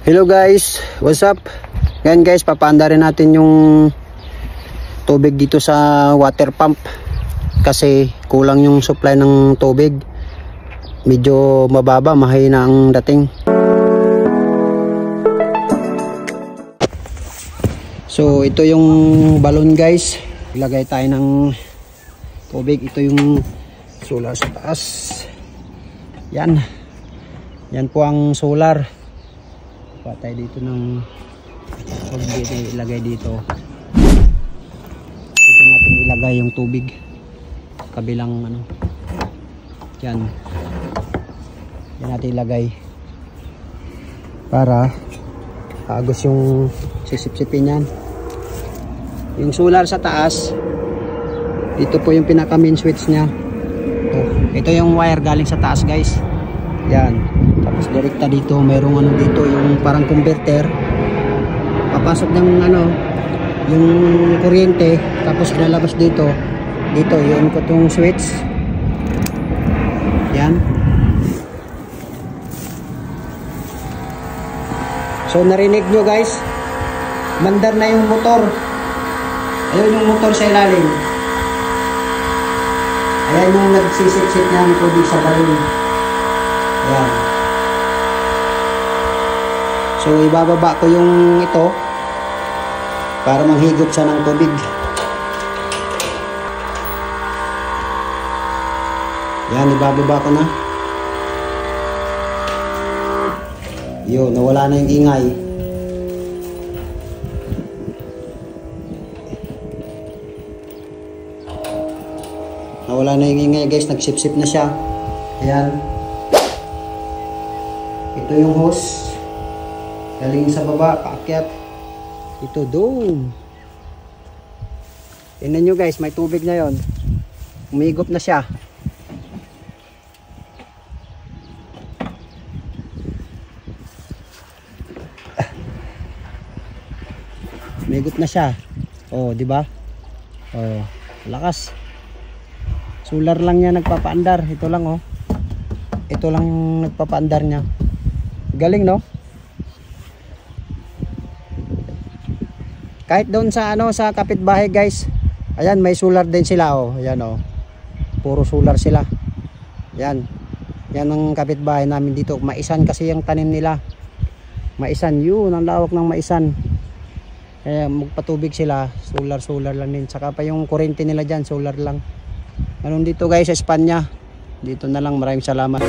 Hello guys, what's up? Ngayon guys, papaanda rin natin yung tubig dito sa water pump kasi kulang yung supply ng tubig. Medyo mababa, mahina ang dating. So ito yung balon guys, ilagay tayo ng tubig. Ito yung solar sa taas. Yan po ang solar. Patay dito ng tubig, ilagay dito. Dito natin ilagay yung tubig kabilang ano. Yan natin ilagay para agos yung sisip-sipin yan. Yung solar sa taas, dito po yung pinaka main switch nya. Ito yung wire galing sa taas guys. Yan, tapos direkta dito mayroong ano dito, yung parang converter. Papasok ng ano yung kuryente, tapos lalabas dito yun ko tong switch. Yan. So narinig nyo guys, mandar na yung motor. Ayun yung motor sa ilalim. Ayan yung nagsisip-sip ng tubig sa balon. Ayan. So ibababa ko yung ito para manghigop siya ng tubig. Yan, ibababa ko na. Yun, nawala na yung ingay. Nawala na yung ingay guys, nagsip-sip na siya. Ayan. Ito yung hose. Galing sa baba, paakyat. Ito doon. Tingnan nyo guys, may tubig na yon. Umigop na siya. Umigop na siya. Oh, di ba? Oh, lakas. Solar lang niya nagpapaandar. Ito lang oh. Ito lang yung nagpapaandar niya. Galing no? Kahit doon sa ano sa kapitbahay guys. Ayan, may solar din sila oh. Ayan oh. Puro solar sila. Ayan. Yan ang kapitbahay namin dito. Maisan kasi yung tanim nila. Maisan, yun ang lawak ng maisan. Kaya magpatubig sila, solar lang din. Saka pa yung kuryente nila dyan, solar lang. Ganun dito guys sa Espanya. Dito na lang, maraming salamat.